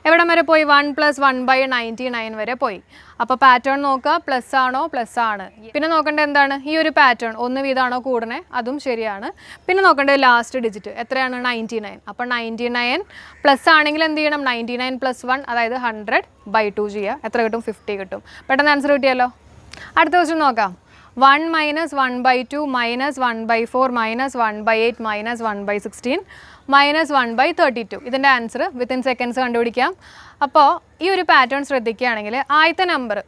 എവിടെ വരെ പോയി? 1 + 1/99 വരെ പോയി. അപ്പോൾ പാറ്റേൺ നോക്കുക. പ്ലസ് ആണോ? പ്ലസ് ആണ്. പിന്നെ നോക്കേണ്ടത് എന്താണ്? ഈ ഒരു പാറ്റേൺ ഒന്ന് വീതമാണോ കൂടണേ? അതും ശരിയാണ്. പിന്നെ നോക്കേണ്ടത് ലാസ്റ്റ് ഡിജിറ്റ് എത്രയാണ്? 99. അപ്പോൾ 99 പ്ലസ് ആണെങ്കിൽ എന്ത് ചെയ്യണം? 99 + 1, അതായത് 100/2 ചെയ്യുക. എത്ര കിട്ടും? 50 കിട്ടും. പെട്ടെന്ന് ആൻസർ കിട്ടിയല്ലോ. അടുത്ത ക്വസ്റ്റ്യൻ നോക്കാം. 1 - 1/2 - 1/4 - 1/8 - 1/16 - 1/32. ഇതിൻ്റെ ആൻസർ വിത്തിൻ സെക്കൻഡ്സ് കണ്ടുപിടിക്കാം. അപ്പോൾ ഈ ഒരു പാറ്റേൺ ശ്രദ്ധിക്കുകയാണെങ്കിൽ ആദ്യത്തെ നമ്പർ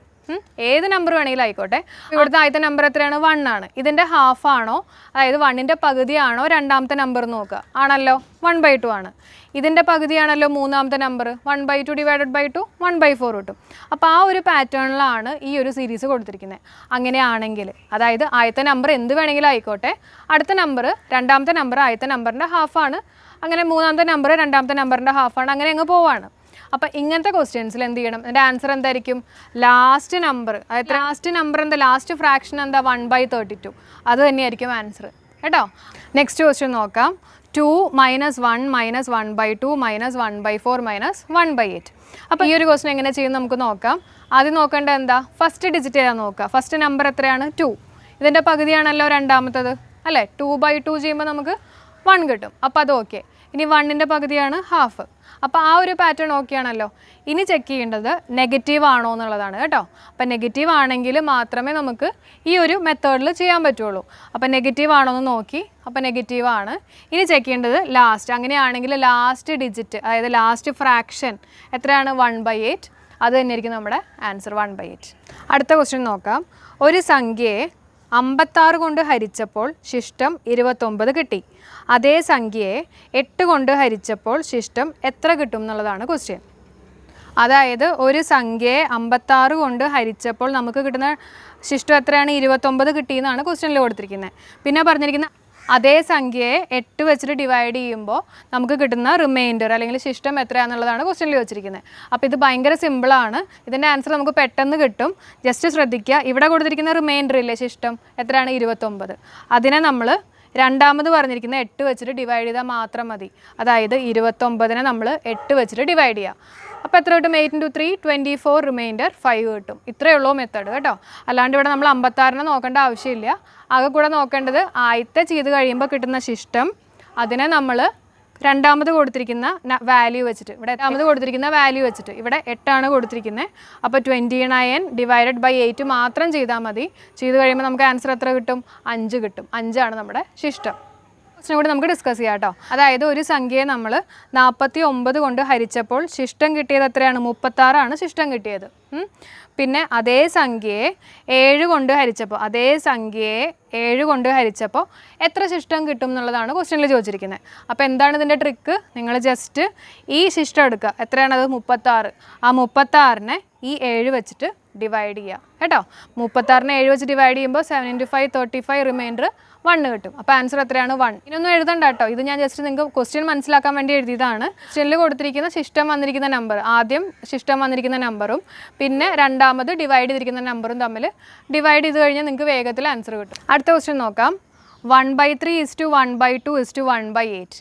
ഏത് നമ്പർ വേണമെങ്കിലും ആയിക്കോട്ടെ. ഇവിടുത്തെ ആദ്യത്തെ നമ്പർ എത്രയാണ്? 1 ആണ്. ഇതിൻ്റെ ഹാഫ് ആണോ, അതായത് 1ൻ്റെ പകുതിയാണോ രണ്ടാമത്തെ നമ്പർ നോക്കുക? ആണല്ലോ, 1/2 ആണ്. ഇതിൻ്റെ പകുതിയാണല്ലോ മൂന്നാമത്തെ നമ്പർ, 1/2 ഡിവൈഡഡ് ബൈ 2 1/4 കിട്ടും. അപ്പോൾ ആ ഒരു പാറ്റേണിലാണ് ഈ ഒരു സീരീസ് കൊടുത്തിരിക്കുന്നത്. അങ്ങനെയാണെങ്കിൽ അതായത് ആദ്യത്തെ നമ്പർ എന്ത് വേണമെങ്കിലും ആയിക്കോട്ടെ, അടുത്ത നമ്പർ രണ്ടാമത്തെ നമ്പർ ആദ്യത്തെ നമ്പറിൻ്റെ ഹാഫാണ്, അങ്ങനെ മൂന്നാമത്തെ നമ്പർ രണ്ടാമത്തെ നമ്പറിൻ്റെ ഹാഫാണ്, അങ്ങനെ അങ്ങ് പോവാണ്. അപ്പോൾ ഇങ്ങനത്തെ ക്വസ്റ്റ്യൻസിൽ എന്ത് ചെയ്യണം? എൻ്റെ ആൻസർ എന്തായിരിക്കും? ലാസ്റ്റ് നമ്പർ, അതായത് ലാസ്റ്റ് നമ്പർ എന്താ, ലാസ്റ്റ് ഫ്രാക്ഷൻ എന്താ? 1/32. അത് തന്നെയായിരിക്കും ആൻസർ കേട്ടോ. നെക്സ്റ്റ് ക്വസ്റ്റ്യൻ നോക്കാം. 2 - 1 - 1/2 - 1/4 - 1/8. അപ്പോൾ ഈ ഒരു ക്വസ്റ്റ്യൻ എങ്ങനെ ചെയ്യും നമുക്ക് നോക്കാം. ആദ്യം നോക്കേണ്ടത് എന്താ? ഫസ്റ്റ് ഡിജിറ്റ് ഏതാ നോക്കുക. ഫസ്റ്റ് നമ്പർ എത്രയാണ്? 2. ഇതിൻ്റെ പകുതിയാണല്ലോ രണ്ടാമത്തത് അല്ലേ? 2/2 ചെയ്യുമ്പോൾ നമുക്ക് 1 കിട്ടും. അപ്പോൾ അത് ഓക്കെ. ഇനി 1ൻ്റെ പകുതിയാണ് ഹാഫ്. അപ്പോൾ ആ ഒരു പാറ്റേൺ ഓക്കെ ആണല്ലോ. ഇനി ചെക്ക് ചെയ്യേണ്ടത് നെഗറ്റീവ് ആണോ എന്നുള്ളതാണ് കേട്ടോ. അപ്പോൾ നെഗറ്റീവ് ആണെങ്കിൽ മാത്രമേ നമുക്ക് ഈ ഒരു മെത്തേഡിൽ ചെയ്യാൻ പറ്റുള്ളൂ. അപ്പോൾ നെഗറ്റീവ് ആണോ എന്ന് നോക്കി. അപ്പോൾ നെഗറ്റീവ് ആണ്. ഇനി ചെക്ക് ചെയ്യേണ്ടത് ലാസ്റ്റ്. അങ്ങനെയാണെങ്കിൽ ലാസ്റ്റ് ഡിജിറ്റ്, അതായത് ലാസ്റ്റ് ഫ്രാക്ഷൻ എത്രയാണ്? 1/8. അത് തന്നെയായിരിക്കും നമ്മുടെ ആൻസർ, 1/8. അടുത്ത ക്വസ്റ്റ്യൻ നോക്കാം. ഒരു സംഖ്യയെ 56 കൊണ്ട് ഹരിച്ചപ്പോൾ ശിഷ്ടം 29 കിട്ടി. അതേ സംഖ്യയെ 8 കൊണ്ട് ഹരിച്ചപ്പോൾ ശിഷ്ടം എത്ര കിട്ടും എന്നുള്ളതാണ് ക്വസ്റ്റ്യൻ. അതായത് ഒരു സംഖ്യയെ 56 കൊണ്ട് ഹരിച്ചപ്പോൾ നമുക്ക് കിട്ടുന്ന ശിഷ്ടം എത്രയാണ്? 29 കിട്ടിയെന്നാണ് ക്വസ്റ്റ്യനിൽ കൊടുത്തിരിക്കുന്നത്. പിന്നെ പറഞ്ഞിരിക്കുന്ന അതേ സംഖ്യയെ 8 വെച്ചിട്ട് ഡിവൈഡ് ചെയ്യുമ്പോൾ നമുക്ക് കിട്ടുന്ന റിമൈൻഡർ അല്ലെങ്കിൽ ശിഷ്ടം എത്രയാണെന്നുള്ളതാണ് ക്വസ്റ്റ്യനിൽ വെച്ചിരിക്കുന്നത്. അപ്പോൾ ഇത് ഭയങ്കര സിമ്പിളാണ്. ഇതിൻ്റെ ആൻസർ നമുക്ക് പെട്ടെന്ന് കിട്ടും. ജസ്റ്റ് ശ്രദ്ധിക്കുക, ഇവിടെ കൊടുത്തിരിക്കുന്ന റിമൈൻഡർ ഇല്ലേ ശിഷ്ടം എത്രയാണ്? 29. അതിനെ നമ്മൾ രണ്ടാമത് പറഞ്ഞിരിക്കുന്ന 8 വെച്ചിട്ട് ഡിവൈഡ് ചെയ്താൽ മാത്രം മതി. അതായത് 29നെ നമ്മൾ 8 വെച്ചിട്ട് ഡിവൈഡ് ചെയ്യുക. അപ്പോൾ എത്ര കിട്ടും? 8 × 3 24, റിമൈൻഡർ 5 കിട്ടും. ഇത്രയേ ഉള്ളൂ മെത്തേഡ് കേട്ടോ. അല്ലാണ്ട് ഇവിടെ നമ്മൾ 56നെ നോക്കേണ്ട ആവശ്യമില്ല. ആകെ കൂടെ നോക്കേണ്ടത് ആദ്യത്തെ ചെയ്ത് കഴിയുമ്പോൾ കിട്ടുന്ന ശിഷ്ടം, അതിനെ നമ്മൾ രണ്ടാമത് കൊടുത്തിരിക്കുന്ന വാല്യൂ വെച്ചിട്ട്, ഇവിടെ രണ്ടാമത് കൊടുത്തിരിക്കുന്ന വാല്യൂ വെച്ചിട്ട്, ഇവിടെ 8 ആണ് കൊടുത്തിരിക്കുന്നത്. അപ്പോൾ 29 ഡിവൈഡഡ് ബൈ 8 മാത്രം ചെയ്താൽ മതി. ചെയ്ത് കഴിയുമ്പോൾ നമുക്ക് ആൻസർ എത്ര കിട്ടും? 5 കിട്ടും. 5 ആണ് നമ്മുടെ ശിഷ്ടം. ക്വസ്റ്റ്യൻ കൂടി നമുക്ക് ഡിസ്കസ് ചെയ്യാം കേട്ടോ. അതായത് ഒരു സംഖ്യയെ നമ്മൾ 49 കൊണ്ട് ഹരിച്ചപ്പോൾ ശിഷ്ടം കിട്ടിയത് എത്രയാണ്? 36 ആണ് ശിഷ്ടം കിട്ടിയത്. പിന്നെ അതേ സംഖ്യയെ 7 കൊണ്ട് ഹരിച്ചപ്പോൾ എത്ര ശിഷ്ടം കിട്ടും എന്നുള്ളതാണ് ക്വസ്റ്റ്യനിൽ ചോദിച്ചിരിക്കുന്നത്. അപ്പോൾ എന്താണ് ഇതിൻ്റെ ട്രിക്ക്? നിങ്ങൾ ജസ്റ്റ് ഈ ശിഷ്ടം എടുക്കുക. എത്രയാണത്? 36. ആ 36നെ ഈ 7 വെച്ചിട്ട് ഡിവൈഡ് ചെയ്യുക കേട്ടോ. 36നെ 7 വെച്ച് ഡിവൈഡ് ചെയ്യുമ്പോൾ 7 × 5 35, റിമൈൻഡർ 1 കിട്ടും. അപ്പോൾ ആൻസർ എത്രയാണ്? 1. ഇനൊന്നും എഴുതണ്ട കേട്ടോ. ഇത് ഞാൻ ജസ്റ്റ് നിങ്ങൾക്ക് ക്വസ്റ്റ്യൻ മനസ്സിലാക്കാൻ വേണ്ടി എഴുതിയതാണ്. ക്വസ്റ്റ്യനിൽ കൊടുത്തിരിക്കുന്ന ശിഷ്ടം വന്നിരിക്കുന്ന നമ്പർ, ആദ്യം ശിഷ്ടം വന്നിരിക്കുന്ന നമ്പറും പിന്നെ രണ്ടാമത് ഡിവൈഡ് ചെയ്തിരിക്കുന്ന നമ്പറും തമ്മിൽ ഡിവൈഡ് ചെയ്ത് കഴിഞ്ഞാൽ നിങ്ങൾക്ക് വേഗത്തിൽ ആൻസർ കിട്ടും. അടുത്ത ക്വസ്റ്റ്യൻ നോക്കാം. 1/3 = 1/2 = 1/8.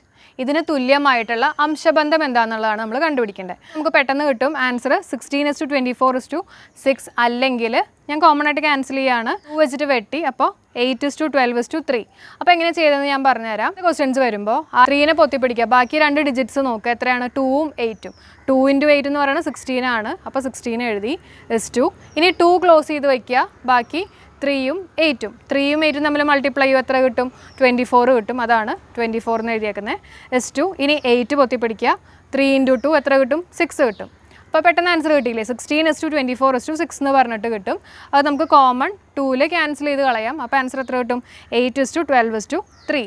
ഇതിന് തുല്യമായിട്ടുള്ള അംശബന്ധം എന്താണെന്നുള്ളതാണ് നമ്മൾ കണ്ടുപിടിക്കേണ്ടത്. നമുക്ക് പെട്ടെന്ന് കിട്ടും ആൻസർ 16:24:6. അല്ലെങ്കിൽ ഞാൻ കോമൺ ആയിട്ട് ക്യാൻസൽ ചെയ്യാണ്. 2 വെച്ചിട്ട് വെട്ടി, അപ്പോൾ 8:12:3. അപ്പോൾ എങ്ങനെ ചെയ്തതെന്ന് ഞാൻ പറഞ്ഞുതരാം. ക്വസ്റ്റ്യൻസ് വരുമ്പോൾ 3നെ പൊത്തിപ്പിടിക്കുക. ബാക്കി 2 ഡിജിറ്റ്സ് നോക്കുക. എത്രയാണ്? 2ഉം 8ഉം. 2 × 8 എന്ന് പറയുന്നത് 16 ആണ്. അപ്പോൾ 16 എഴുതി +2. ഇനി 2 ക്ലോസ് ചെയ്ത് വയ്ക്കുക. ബാക്കി 3ഉം 8ഉം. 3ഉം 8ഉം തമ്മിൽ മൾട്ടിപ്ലൈ ചെയ്യുമ്പോൾ എത്ര കിട്ടും? 24 കിട്ടും. അതാണ് 24 എന്ന് എഴുതിയേക്കുന്നത്. +2. ഇനി 8 പൊത്തിപ്പിടിക്കുക. 3 × 2 എത്ര കിട്ടും? 6 കിട്ടും. അപ്പോൾ പെട്ടെന്ന് ആൻസർ കിട്ടിയില്ലേ? 16:24:6 എന്ന് പറഞ്ഞിട്ട് കിട്ടും. അത് നമുക്ക് കോമൺ 2ൽ ക്യാൻസൽ ചെയ്ത് കളയാം. അപ്പോൾ ആൻസർ എത്ര കിട്ടും? 8:12:3.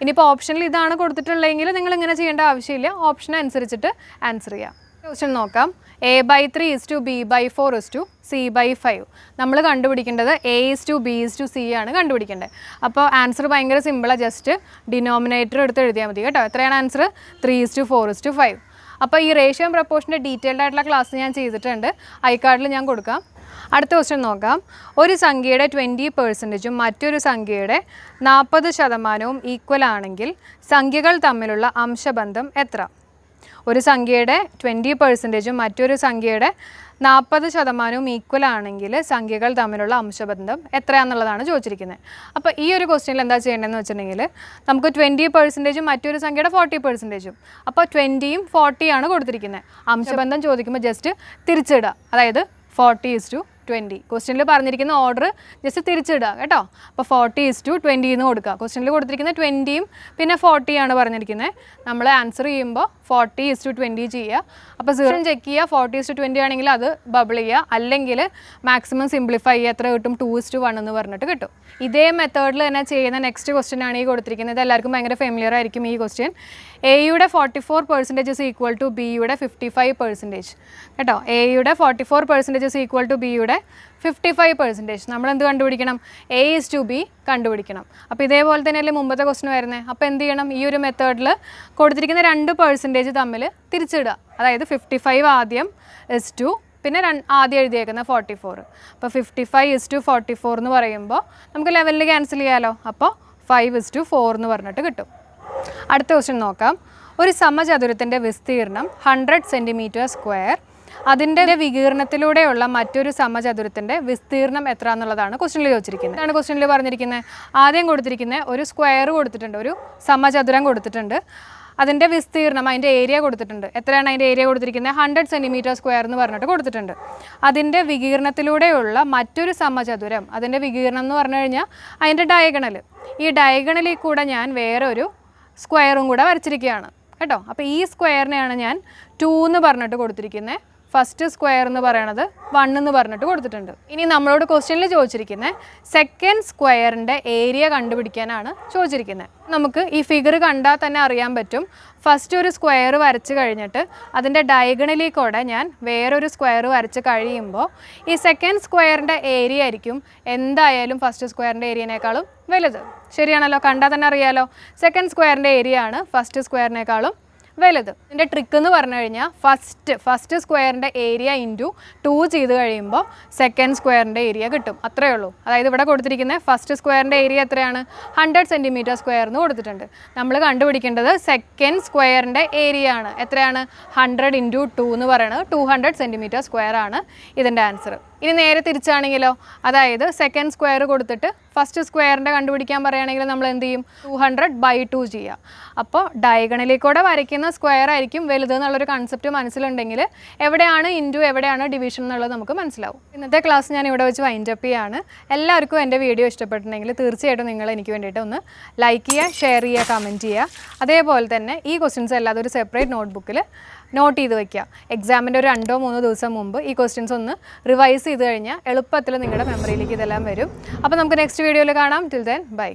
ഇനിയിപ്പോൾ ഓപ്ഷനിൽ ഇതാണ് കൊടുത്തിട്ടുള്ളതെങ്കിൽ നിങ്ങൾ ഇങ്ങനെ ചെയ്യേണ്ട ആവശ്യമില്ല. ഓപ്ഷൻ അനുസരിച്ചിട്ട് ആൻസർ ചെയ്യാം. ക്വസ്റ്റ്യൻ നോക്കാം. A/3 = B/4 = C/5. നമ്മൾ കണ്ടുപിടിക്കേണ്ടത് A/B/C ആണ് കണ്ടുപിടിക്കേണ്ടത്. അപ്പോൾ ആൻസർ ഭയങ്കര സിമ്പിളാണ്. ജസ്റ്റ് ഡിനോമിനേറ്റർ എടുത്ത് എഴുതിയാൽ മതി കേട്ടോ. എത്രയാണ് ആൻസർ? 3:4:5. അപ്പോൾ ഈ റേഷ്യോ ആൻഡ് പ്രപ്പോർഷൻ്റെ ഡീറ്റെയിൽഡ് ആയിട്ടുള്ള ക്ലാസ് ഞാൻ ചെയ്തിട്ടുണ്ട്. ഐക്കാർഡിൽ ഞാൻ കൊടുക്കാം. അടുത്ത ക്വസ്റ്റ്യൻ നോക്കാം. ഒരു സംഖ്യയുടെ 20% മറ്റൊരു സംഖ്യയുടെ 40% ഈക്വൽ ആണെങ്കിൽ സംഖ്യകൾ തമ്മിലുള്ള അംശബന്ധം എത്ര? ഒരു സംഖ്യയുടെ 20% മറ്റൊരു സംഖ്യയുടെ 40% ഈക്വൽ ആണെങ്കിൽ സംഖ്യകൾ തമ്മിലുള്ള അംശബന്ധം എത്രയാണെന്നുള്ളതാണ് ചോദിച്ചിരിക്കുന്നത്. അപ്പോൾ ഈ ഒരു ക്വസ്റ്റ്യനിൽ എന്താ ചെയ്യേണ്ടതെന്ന് വെച്ചിട്ടുണ്ടെങ്കിൽ നമുക്ക് 20% മറ്റൊരു സംഖ്യയുടെ 40%. അപ്പോൾ 20ഉം 40 ആണ് കൊടുത്തിരിക്കുന്നത്. അംശബന്ധം ചോദിക്കുമ്പോൾ ജസ്റ്റ് തിരിച്ചിടുക. അതായത് 40:20. 20. ക്വസ്റ്റ്യനിൽ പറഞ്ഞിരിക്കുന്ന ഓർഡർ ജസ്റ്റ് തിരിച്ചിടുക കേട്ടോ. അപ്പോൾ 40:20 എന്ന് കൊടുക്കുക. ക്വസ്റ്റ്യനിൽ കൊടുത്തിരിക്കുന്ന 20യും പിന്നെ 40 പറഞ്ഞിരിക്കുന്നത്. നമ്മൾ ആൻസർ ചെയ്യുമ്പോൾ 40:20 ചെയ്യുക. അപ്പോൾ 0 ചെക്ക് ചെയ്യുക. 40:20 ആണെങ്കിൽ അത് ബബിൾ ചെയ്യുക. അല്ലെങ്കിൽ മാക്സിമം സിംപ്ലിഫൈ ചെയ്യുക. എത്ര കിട്ടും? 2:1 എന്ന് പറഞ്ഞിട്ട് കിട്ടും. ഇതേ മെത്തേഡിൽ തന്നെ ചെയ്യുന്ന നെക്സ്റ്റ് ക്വസ്റ്റ്യൻ ആണ് ഈ കൊടുത്തിരിക്കുന്നത്. എല്ലാവർക്കും ഭയങ്കര ഫെമിലിയർ ആയിരിക്കും ഈ ക്വസ്റ്റ്യൻ. എയുടെ 44% is equal to ബിയുടെ 55% കേട്ടോ. എയുടെ 44% is equal to ബിയുടെ 55%. നമ്മൾ എന്ത് കണ്ടുപിടിക്കണം? A:B കണ്ടുപിടിക്കണം. അപ്പോൾ ഇതേപോലെ തന്നെയല്ലേ മുമ്പത്തെ ക്വസ്റ്റ്യൻ വരുന്നത്. അപ്പോൾ എന്ത് ചെയ്യണം? ഈ ഒരു മെത്തേഡിൽ കൊടുത്തിരിക്കുന്ന 2% തമ്മിൽ തിരിച്ചിടുക. അതായത് 55 ആദ്യം is പിന്നെ ആദ്യം എഴുതിയേക്കുന്ന 44. അപ്പോൾ 55:44 എന്ന് പറയുമ്പോൾ നമുക്ക് ലെവലിൽ ക്യാൻസൽ ചെയ്യാമല്ലോ. അപ്പോൾ 5:4 എന്ന് പറഞ്ഞിട്ട് കിട്ടും. അടുത്ത ക്വസ്റ്റ്യൻ നോക്കാം. ഒരു സമചതുരത്തിൻ്റെ വിസ്തീർണം 100 cm². അതിൻ്റെ വികീർണത്തിലൂടെയുള്ള മറ്റൊരു സമചതുരത്തിൻ്റെ വിസ്തീർണം എത്ര എന്നുള്ളതാണ് ക്വസ്റ്റ്യനിൽ ചോദിച്ചിരിക്കുന്നത്. ആണ് ക്വസ്റ്റ്യനിൽ പറഞ്ഞിരിക്കുന്നത്. ആദ്യം കൊടുത്തിരിക്കുന്നത് ഒരു സ്ക്വയർ കൊടുത്തിട്ടുണ്ട്, ഒരു സമചതുരം കൊടുത്തിട്ടുണ്ട്. അതിൻ്റെ വിസ്തീർണം, അതിൻ്റെ ഏരിയ കൊടുത്തിട്ടുണ്ട്. എത്രയാണ് അതിൻ്റെ ഏരിയ കൊടുത്തിരിക്കുന്നത്? 100 cm² എന്ന് പറഞ്ഞിട്ട് കൊടുത്തിട്ടുണ്ട്. അതിൻ്റെ വികീർണത്തിലൂടെയുള്ള മറ്റൊരു സമചതുരം, അതിൻ്റെ വികീർണം എന്ന് പറഞ്ഞു കഴിഞ്ഞാൽ അതിൻ്റെ ഡയഗണൽ. ഈ ഡയഗണലിൽ കൂടെ ഞാൻ വേറൊരു സ്ക്വയറും കൂടെ വരച്ചിരിക്കുകയാണ് കേട്ടോ. അപ്പോൾ ഈ സ്ക്വയറിനെയാണ് ഞാൻ 2 എന്ന് പറഞ്ഞിട്ട് കൊടുത്തിരിക്കുന്നത്. ഫസ്റ്റ് സ്ക്വയർ എന്ന് പറയണത് 1 എന്ന് പറഞ്ഞിട്ട് കൊടുത്തിട്ടുണ്ട്. ഇനി നമ്മളോട് ക്വസ്റ്റ്യനിൽ ചോദിച്ചിരിക്കുന്നത് സെക്കൻഡ് സ്ക്വയറിൻ്റെ ഏരിയ കണ്ടുപിടിക്കാനാണ് ചോദിച്ചിരിക്കുന്നത്. നമുക്ക് ഈ ഫിഗർ കണ്ടാൽ തന്നെ അറിയാൻ പറ്റും. ഫസ്റ്റ് ഒരു സ്ക്വയർ വരച്ച് കഴിഞ്ഞിട്ട് അതിൻ്റെ ഡയഗണലിൽ ഞാൻ വേറൊരു സ്ക്വയർ വരച്ച് കഴിയുമ്പോൾ ഈ സെക്കൻഡ് സ്ക്വയറിൻ്റെ ഏരിയ ആയിരിക്കും എന്തായാലും ഫസ്റ്റ് സ്ക്വയറിൻ്റെ ഏരിയനേക്കാളും വലുത്. ശരിയാണല്ലോ, കണ്ടാൽ തന്നെ അറിയാലോ. സെക്കൻഡ് സ്ക്വയറിൻ്റെ ഏരിയ ആണ് ഫസ്റ്റ് സ്ക്വയറിനേക്കാളും വലുത്. ഇതിൻ്റെ ട്രിക്ക് എന്ന് പറഞ്ഞു കഴിഞ്ഞാൽ ഫസ്റ്റ് സ്ക്വയറിൻ്റെ ഏരിയ ഇൻറ്റു 2 ചെയ്ത് കഴിയുമ്പോൾ സെക്കൻഡ് സ്ക്വയറിൻ്റെ ഏരിയ കിട്ടും. അത്രയേ ഉള്ളൂ. അതായത് ഇവിടെ കൊടുത്തിരിക്കുന്നത് ഫസ്റ്റ് സ്ക്വയറിൻ്റെ ഏരിയ എത്രയാണ്? 100 cm² എന്ന് കൊടുത്തിട്ടുണ്ട്. നമ്മൾ കണ്ടുപിടിക്കേണ്ടത് സെക്കൻഡ് സ്ക്വയറിൻ്റെ ഏരിയ ആണ്. എത്രയാണ്? 100 × 2 എന്ന് പറയുന്നത് 200 cm² ആണ് ഇതിൻ്റെ ആൻസർ. ഇനി നേരെ തിരിച്ചാണെങ്കിലോ, അതായത് സെക്കൻഡ് സ്ക്വയർ കൊടുത്തിട്ട് ഫസ്റ്റ് സ്ക്വയറിൻ്റെ കണ്ടുപിടിക്കാൻ പറയുകയാണെങ്കിൽ നമ്മൾ എന്ത് ചെയ്യും? 200/2 ചെയ്യുക. അപ്പോൾ ഡയഗണലിൽ കൂടെ വരയ്ക്കുന്ന സ്ക്വയർ ആയിരിക്കും വലുത് എന്നുള്ളൊരു കൺസെപ്റ്റ് മനസ്സിലുണ്ടെങ്കിൽ എവിടെയാണ് ഇൻറ്റു എവിടെയാണ് ഡിവിഷൻ എന്നുള്ളത് നമുക്ക് മനസ്സിലാവും. ഇന്നത്തെ ക്ലാസ് ഞാൻ ഇവിടെ വെച്ച് വൈൻഡ് അപ്പ് ചെയ്യാണ്. എല്ലാവർക്കും എൻ്റെ വീഡിയോ ഇഷ്ടപ്പെട്ടിട്ടുണ്ടെങ്കിൽ തീർച്ചയായിട്ടും നിങ്ങൾ എനിക്ക് വേണ്ടിയിട്ട് ഒന്ന് ലൈക്ക് ചെയ്യുക, ഷെയർ ചെയ്യുക, കമൻറ്റ് ചെയ്യുക. അതേപോലെ തന്നെ ഈ ക്വസ്റ്റ്യൻസ് അല്ലാതെ ഒരു സെപ്പറേറ്റ് നോട്ട്ബുക്കിൽ നോട്ട് ചെയ്ത് വയ്ക്കുക. എക്സാമിൻ്റെ ഒരു 2-3 ദിവസം മുമ്പ് ഈ ക്വസ്റ്റ്യൻസ് ഒന്ന് റിവൈസ് ചെയ്ത് കഴിഞ്ഞാൽ എളുപ്പത്തിൽ നിങ്ങളുടെ മെമ്മറിയിലേക്ക് ഇതെല്ലാം വരും. അപ്പോൾ നമുക്ക് നെക്സ്റ്റ് വീഡിയോയിൽ കാണാം. Till then bye.